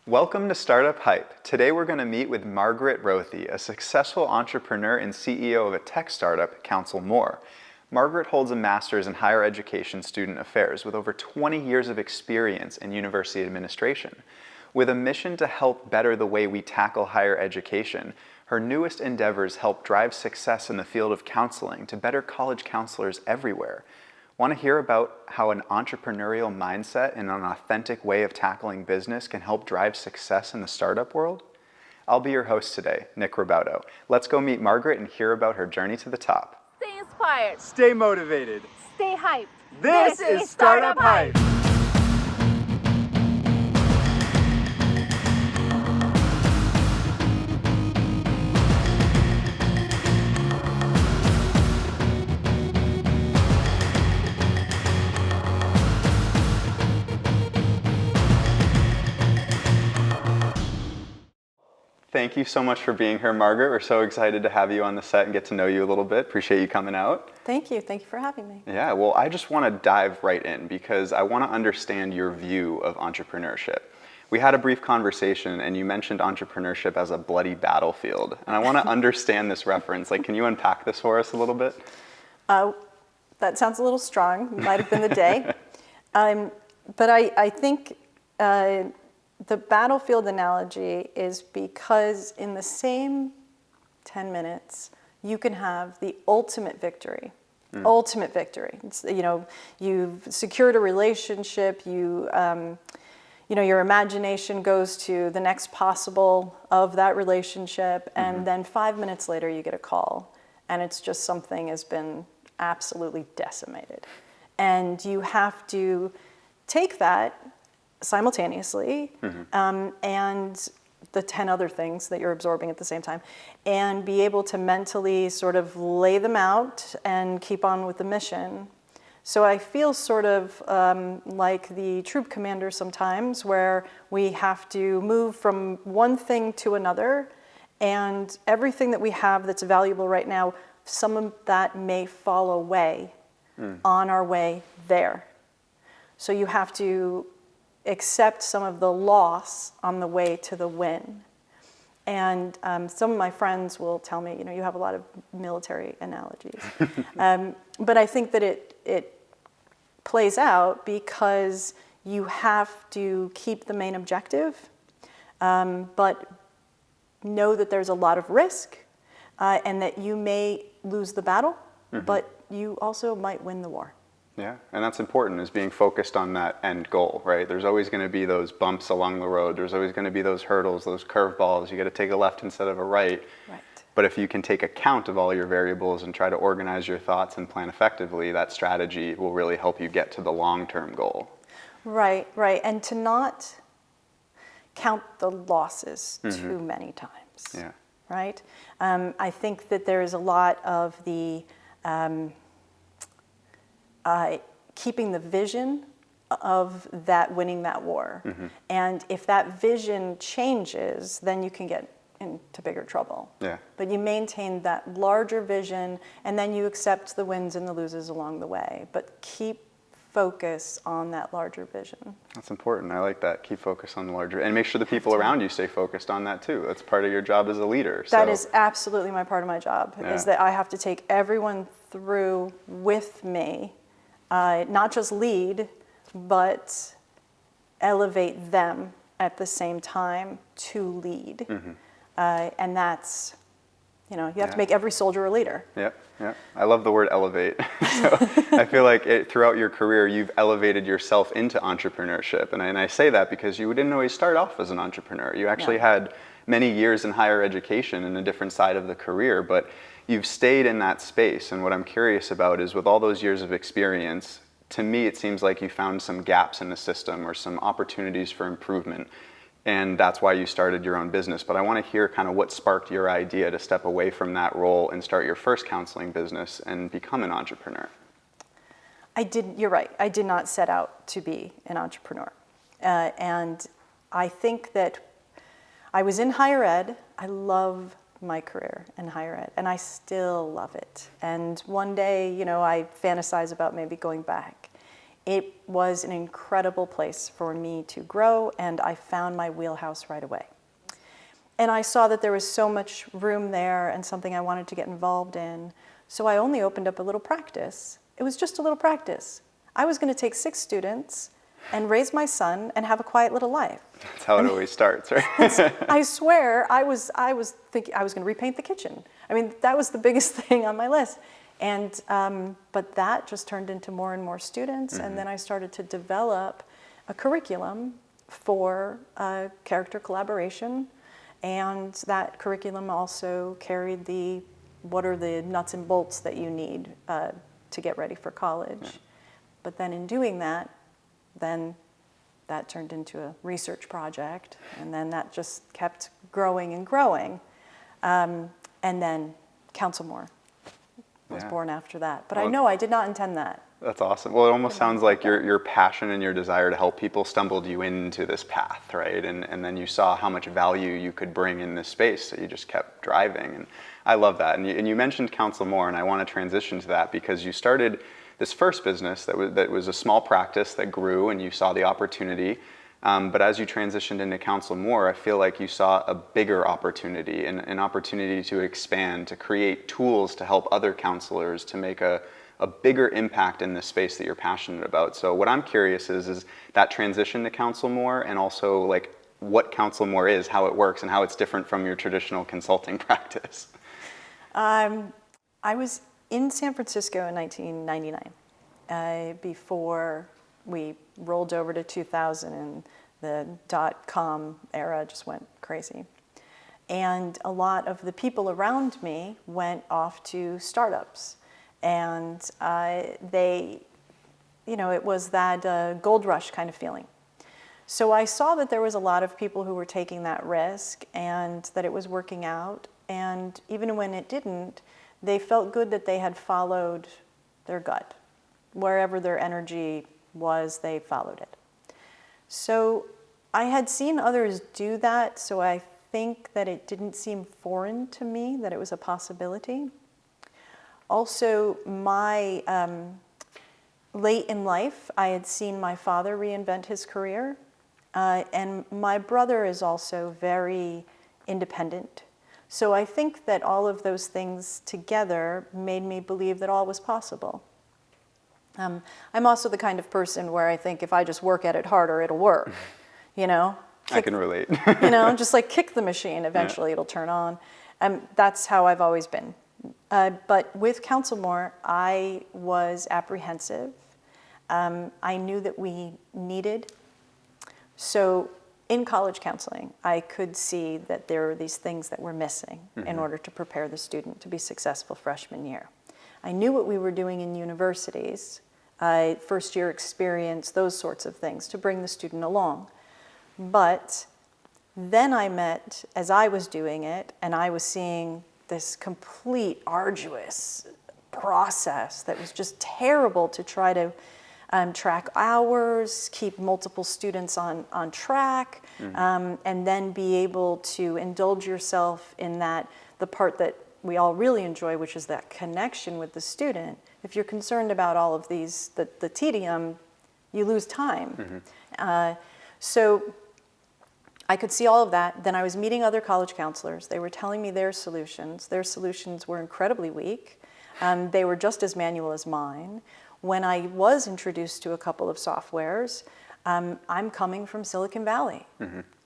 Welcome to Startup Hype. Today we're going to meet with Margaret Rothe, a successful entrepreneur and CEO of a tech startup, Counsel More. Margaret holds a master's in higher education student affairs with over 20 years of experience in university administration. With a mission to help better the way we tackle higher education, her newest endeavors help drive success in the field of counseling to better college counselors everywhere. Want to hear about how an entrepreneurial mindset and an authentic way of tackling business can help drive success in the startup world? I'll be your host today, Nick Roboto. Let's go meet Margaret and hear about her journey to the top. Stay inspired. Stay motivated. Stay hyped. This is Startup Hype. Thank you so much for being here, Margaret. We're so excited to have you on the set and get to know you a little bit. Appreciate you coming out. Thank you. Thank you for having me. Yeah, well, I just want to dive right in because I want to understand your view of entrepreneurship. We had a brief conversation and you mentioned entrepreneurship as a bloody battlefield. And I want to understand this reference. Like, can you unpack this for us a little bit? That sounds a little strong. Might have been the day. But I think the battlefield analogy is because in the same 10 minutes, you can have the ultimate victory. Ultimate victory. It's, you've secured a relationship, your imagination goes to the next possible of that relationship, and then 5 minutes later you get a call, and it's just something has been absolutely decimated. And you have to take that simultaneously, and the 10 other things that you're absorbing at the same time, and be able to mentally sort of lay them out and keep on with the mission. So I feel sort of like the troop commander sometimes, where we have to move from one thing to another, and everything that we have that's valuable right now, some of that may fall away on our way there. So you have to accept some of the loss on the way to the win. And some of my friends will tell me, you have a lot of military analogies. But I think that it plays out because you have to keep the main objective, but know that there's a lot of risk, and that you may lose the battle, but you also might win the war. Yeah, and that's important, is being focused on that end goal, right? There's always going to be those bumps along the road. There's always going to be those hurdles, those curveballs. You got to take a left instead of a right. Right. But if you can take account of all your variables and try to organize your thoughts and plan effectively, that strategy will really help you get to the long-term goal. Right, right. And to not count the losses too many times. Yeah. Right? I think that there is a lot of the keeping the vision of that winning that war. And if that vision changes, then you can get into bigger trouble. Yeah. But you maintain that larger vision, and then you accept the wins and the loses along the way. But keep focus on that larger vision. That's important. I like that. Keep focus on the larger, and make sure the people around you stay focused on that too. That's part of your job as a leader. That is absolutely part of my job, Yeah. is that I have to take everyone through with me. Not just lead, but elevate them at the same time to lead. And that's, you have to make every soldier a leader. Yep. I love the word elevate. So I feel like throughout your career, you've elevated yourself into entrepreneurship. And I say that because you didn't always start off as an entrepreneur. You actually had many years in higher education and a different side of the career, but you've stayed in that space. And what I'm curious about is, with all those years of experience, to me, it seems like you found some gaps in the system or some opportunities for improvement. And that's why you started your own business. But I want to hear kind of what sparked your idea to step away from that role and start your first counseling business and become an entrepreneur. You're right. I did not set out to be an entrepreneur. And I think that I was in higher ed. I love my career in higher ed, and I still love it. And one day, I fantasize about maybe going back it was an incredible place for me to grow, and I found my wheelhouse right away. And I saw that there was so much room there and something I wanted to get involved in. So I only opened up a little practice. It was just a little practice. I was going to take 6 students and raise my son and have a quiet little life. That's how it always starts, right? I swear, I was thinking I was going to repaint the kitchen. I mean, that was the biggest thing on my list. And but that just turned into more and more students, and then I started to develop a curriculum for character collaboration, and that curriculum also carried what are the nuts and bolts that you need to get ready for college. Yeah. But then in doing that, then that turned into a research project, and then that just kept growing and growing. And then Council More was born after that. But well, I know I did not intend that. That's awesome. Well, it almost sounds like your passion and your desire to help people stumbled you into this path, right? And then you saw how much value you could bring in this space, so you just kept driving. And I love that. And you mentioned Council More, and I want to transition to that because you started this first business that was a small practice that grew, and you saw the opportunity. But as you transitioned into Council More, I feel like you saw a bigger opportunity, an opportunity to expand, to create tools to help other counselors to make a bigger impact in this space that you're passionate about. So what I'm curious is that transition to Council More, and also like what Council More is, how it works, and how it's different from your traditional consulting practice. I was in San Francisco in 1999, before we rolled over to 2000 and the .com era just went crazy. And a lot of the people around me went off to startups. And it was that gold rush kind of feeling. So I saw that there was a lot of people who were taking that risk and that it was working out. And even when it didn't, they felt good that they had followed their gut. Wherever their energy was, they followed it. So I had seen others do that, so I think that it didn't seem foreign to me that it was a possibility. Also, late in life, I had seen my father reinvent his career, and my brother is also very independent. So I think that all of those things together made me believe that all was possible. I'm also the kind of person where I think if I just work at it harder, it'll work, you know? I can relate. Just like kick the machine, eventually it'll turn on. That's how I've always been. But with Council More, I was apprehensive. I knew that we needed. So in college counseling, I could see that there were these things that were missing in order to prepare the student to be successful freshman year. I knew what we were doing in universities, first year experience, those sorts of things, to bring the student along. But then I met, as I was doing it, and I was seeing this complete arduous process that was just terrible to try to track hours, keep multiple students on track, and then be able to indulge yourself in the part that we all really enjoy, which is that connection with the student. If you're concerned about all of these, the tedium, you lose time. So I could see all of that. Then I was meeting other college counselors. They were telling me their solutions. Their solutions were incredibly weak. They were just as manual as mine. When I was introduced to a couple of softwares, I'm coming from Silicon Valley.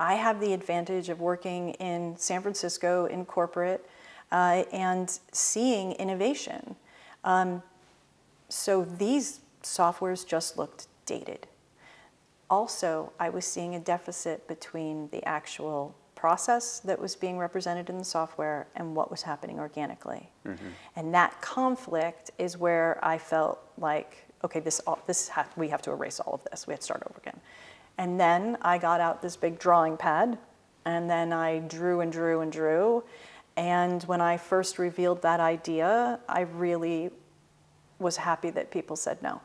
I have the advantage of working in San Francisco in corporate and seeing innovation. So these softwares just looked dated. Also, I was seeing a deficit between the actual process that was being represented in the software and what was happening organically. And that conflict is where I felt like, okay, we have to erase all of this. We have to start over again. And then I got out this big drawing pad, and then I drew and drew and drew. And when I first revealed that idea, I really was happy that people said no.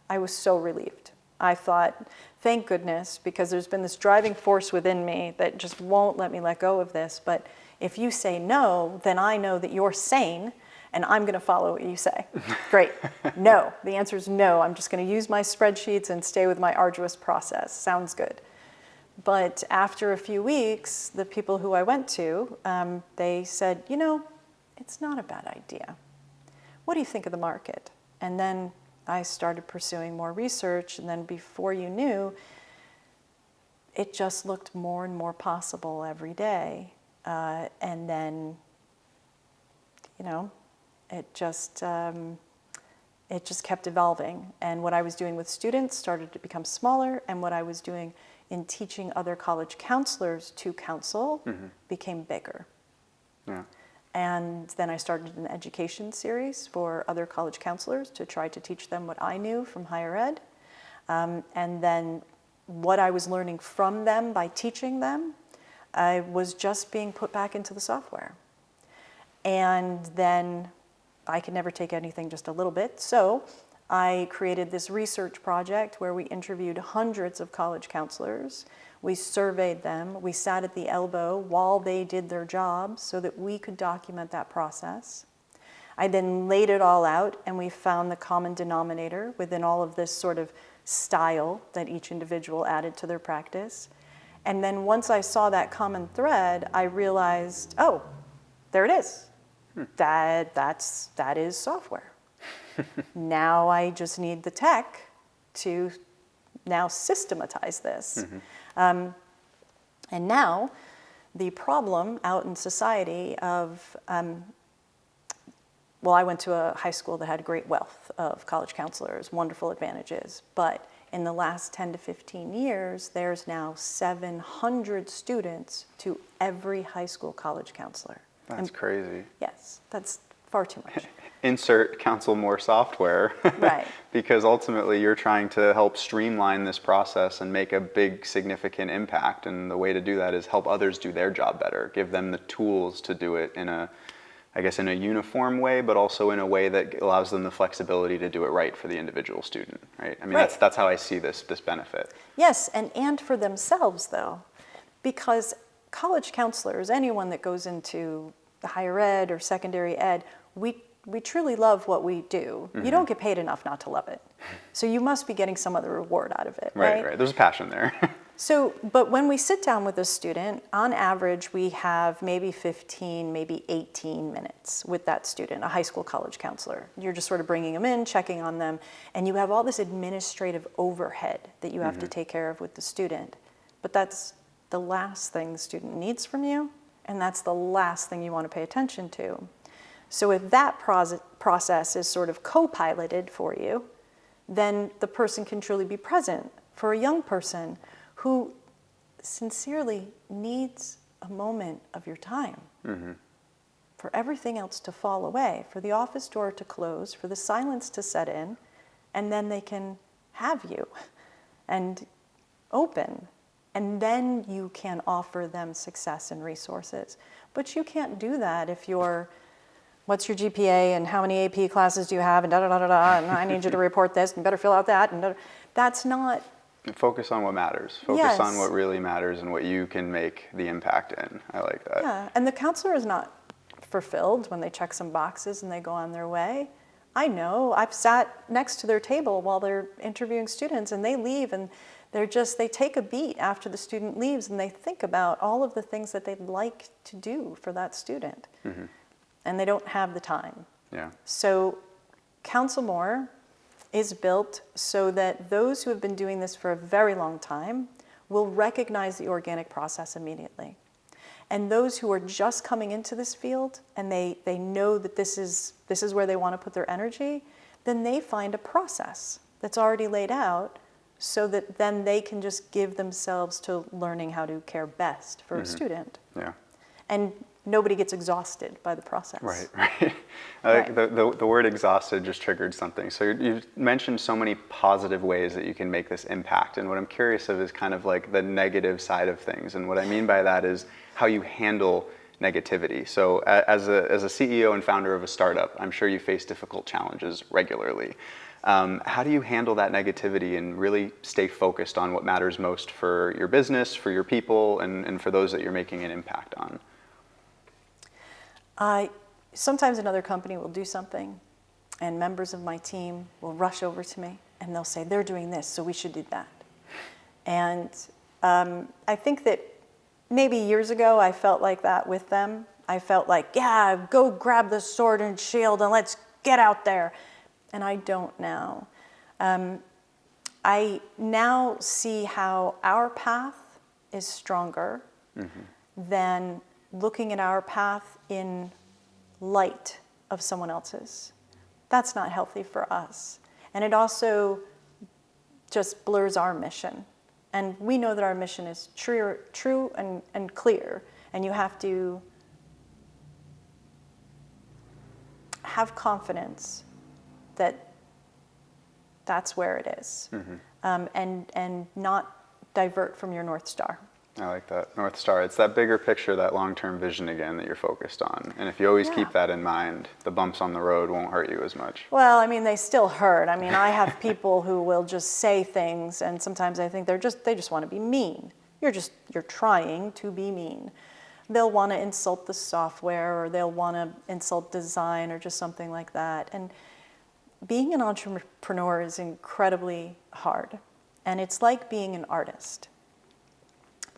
I was so relieved. I thought, thank goodness, because there's been this driving force within me that just won't let me let go of this. But if you say no, then I know that you're sane and I'm going to follow what you say. Great. No. The answer is no. I'm just going to use my spreadsheets and stay with my arduous process. Sounds good. But after a few weeks, the people who I went to, they said, it's not a bad idea. What do you think of the market? And then I started pursuing more research, and then before you knew, it just looked more and more possible every day. And then, it just kept evolving. And what I was doing with students started to become smaller, and what I was doing in teaching other college counselors to counsel became bigger. Yeah. And then I started an education series for other college counselors to try to teach them what I knew from higher ed. And then what I was learning from them by teaching them, I was just being put back into the software. And then I could never take anything just a little bit. So I created this research project where we interviewed hundreds of college counselors. We surveyed them. We sat at the elbow while they did their jobs so that we could document that process. I then laid it all out, and we found the common denominator within all of this sort of style that each individual added to their practice. And then once I saw that common thread, I realized, oh, there it is. That is software. Now I just need the tech to now systematize this. And now the problem out in society of, well, I went to a high school that had a great wealth of college counselors, wonderful advantages, but in the last 10 to 15 years, there's now 700 students to every high school college counselor. That's crazy. Yes, that's far too much. Insert counsel more software. Right. Because ultimately you're trying to help streamline this process and make a big significant impact. And the way to do that is help others do their job better, give them the tools to do it in a uniform way, but also in a way that allows them the flexibility to do it right for the individual student, right? I mean, Right. that's how I see this benefit. Yes, and for themselves, though, because college counselors, anyone that goes into the higher ed or secondary ed, we truly love what we do. You don't get paid enough not to love it. So you must be getting some other reward out of it, right? Right. There's a passion there. So, but when we sit down with a student, on average, we have maybe 15, maybe 18 minutes with that student, a high school college counselor. You're just sort of bringing them in, checking on them, and you have all this administrative overhead that you have to take care of with the student. But that's the last thing the student needs from you, and that's the last thing you want to pay attention to. So if that process is sort of co-piloted for you, then the person can truly be present for a young person who sincerely needs a moment of your time. For everything else to fall away, for the office door to close, for the silence to set in, and then they can have you and open. And then you can offer them success and resources. But you can't do that if you're, what's your GPA and how many AP classes do you have and da-da-da-da-da, and I need you to report this and you better fill out that. And that's not. Focus on what matters. Focus on what really matters and what you can make the impact in. I like that. Yeah, and the counselor is not fulfilled when they check some boxes and they go on their way. I know, I've sat next to their table while they're interviewing students, and they leave and they take a beat after the student leaves, and they think about all of the things that they'd like to do for that student. And they don't have the time. Yeah. So Counsel More is built so that those who have been doing this for a very long time will recognize the organic process immediately. And those who are just coming into this field and they know that this is where they want to put their energy, then they find a process that's already laid out so that then they can just give themselves to learning how to care best for a student. Yeah. And nobody gets exhausted by the process. Right. I like the word exhausted just triggered something. So you've mentioned so many positive ways that you can make this impact. And what I'm curious of is kind of like the negative side of things. And what I mean by that is how you handle negativity. So as a CEO and founder of a startup, I'm sure you face difficult challenges regularly. How do you handle that negativity and really stay focused on what matters most for your business, for your people, and for those that you're making an impact on? sometimes another company will do something, and members of my team will rush over to me, and they'll say, they're doing this, so we should do that. And I think that maybe years ago I felt like that with them. I felt like, yeah, go grab the sword and shield and let's get out there. And I don't now. I now see how our path is stronger than looking at our path in light of someone else's. That's not healthy for us. And it also just blurs our mission. And we know that our mission is true and clear. And you have to have confidence that that's where it is, and not divert from your North Star. I like that. North Star. It's that bigger picture, that long-term vision again that you're focused on. And if you always keep that in mind, the bumps on the road won't hurt you as much. Well, I mean, they still hurt. I mean, I have people who will just say things, and sometimes I think they just want to be mean. You're trying to be mean. They'll want to insult the software, or they'll want to insult design, or just something like that. And being an entrepreneur is incredibly hard. And it's like being an artist,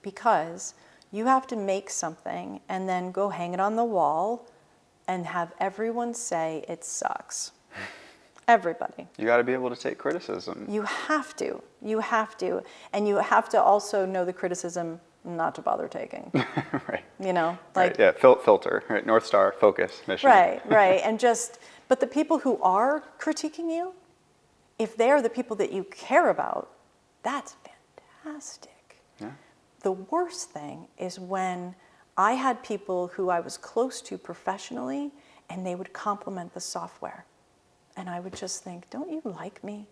because you have to make something and then go hang it on the wall and have everyone say it sucks. Everybody. You got to be able to take criticism. You have to. You have to. And you have to also know the criticism not to bother taking. Right. You know? Like, right. Yeah, filter. Right. North Star, focus, mission. Right. And but the people who are critiquing you, if they're the people that you care about, that's fantastic. Yeah. The worst thing is when I had people who I was close to professionally, and they would compliment the software. And I would just think, don't you like me?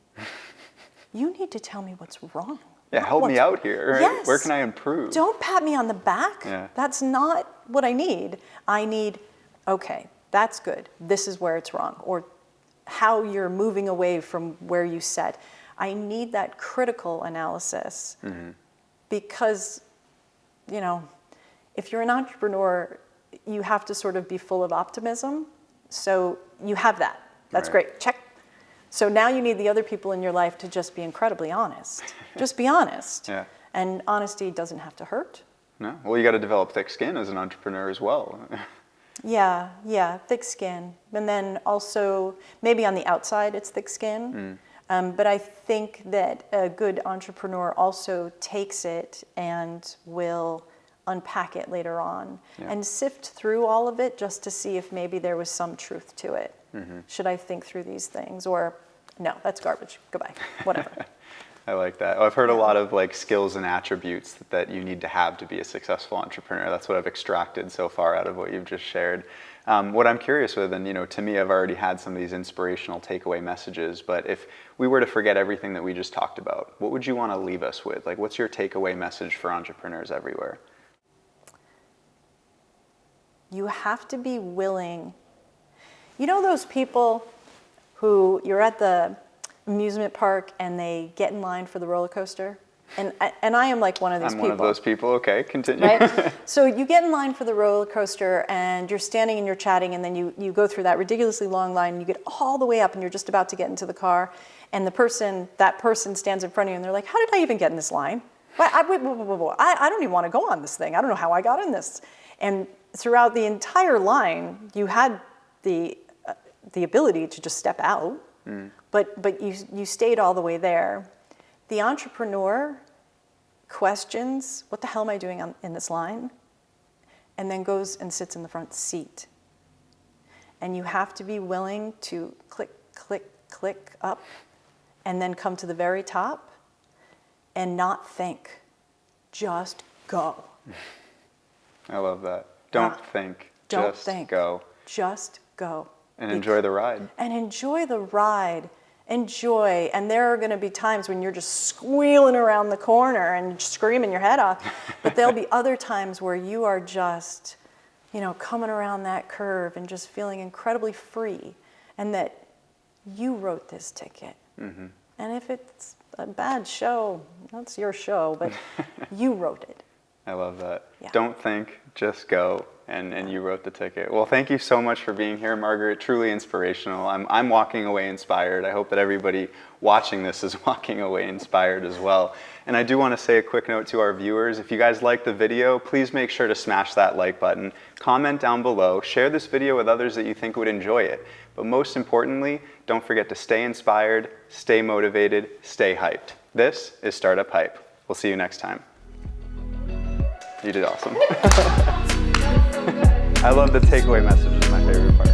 You need to tell me what's wrong. Yeah, help me out here. Right? Yes. Where can I improve? Don't pat me on the back. Yeah. That's not what I need. I need, okay, that's good. This is where it's wrong. Or how you're moving away from where you said. I need that critical analysis. Because, you know, if you're an entrepreneur, you have to sort of be full of optimism. So you have that. That's great. Check. So now you need the other people in your life to just be incredibly honest. Just be honest. Yeah. And honesty doesn't have to hurt. No. Well, you got to develop thick skin as an entrepreneur as well. Yeah, thick skin. And then also, maybe on the outside it's thick skin. But I think that a good entrepreneur also takes it and will unpack it later on and sift through all of it just to see if maybe there was some truth to it. Should I think through these things? Or, no, that's garbage. Goodbye. Whatever. I like that. I've heard a lot of like skills and attributes that you need to have to be a successful entrepreneur. That's what I've extracted so far out of what you've just shared. What I'm curious with, and you know, to me, I've already had some of these inspirational takeaway messages, but if we were to forget everything that we just talked about, what would you want to leave us with? Like, what's your takeaway message for entrepreneurs everywhere? You have to be willing. You know those people who you're at the amusement park and they get in line for the roller coaster? And I am like one of these people. I'm one of those people. Okay, continue. Right? So you get in line for the roller coaster and you're standing and you're chatting, and then you go through that ridiculously long line and you get all the way up and you're just about to get into the car, and that person stands in front of you and they're like, how did I even get in this line? I don't even want to go on this thing. I don't know how I got in this. And throughout the entire line, you had the ability to just step out, but you stayed all the way there. The entrepreneur questions, what the hell am I doing in this line? And then goes and sits in the front seat. And you have to be willing to click, click, click up, and then come to the very top and not think. Just go. I love that. Don't think. Don't just think. Go. Just go. And enjoy the ride. And enjoy the ride. Enjoy. And there are going to be times when you're just squealing around the corner and screaming your head off. But there'll be other times where you are just, coming around that curve and just feeling incredibly free. And that you wrote this ticket. And if it's a bad show, that's your show, but you wrote it. I love that. Yeah. Don't think, just go. and you wrote the ticket. Well, thank you so much for being here, Margaret. Truly inspirational. I'm walking away inspired. I hope that everybody watching this is walking away inspired as well. And I do want to say a quick note to our viewers. If you guys like the video, please make sure to smash that like button. Comment down below. Share this video with others that you think would enjoy it. But most importantly, don't forget to stay inspired, stay motivated, stay hyped. This is Startup Hype. We'll see you next time. You did awesome. I love the takeaway message, is my favorite part.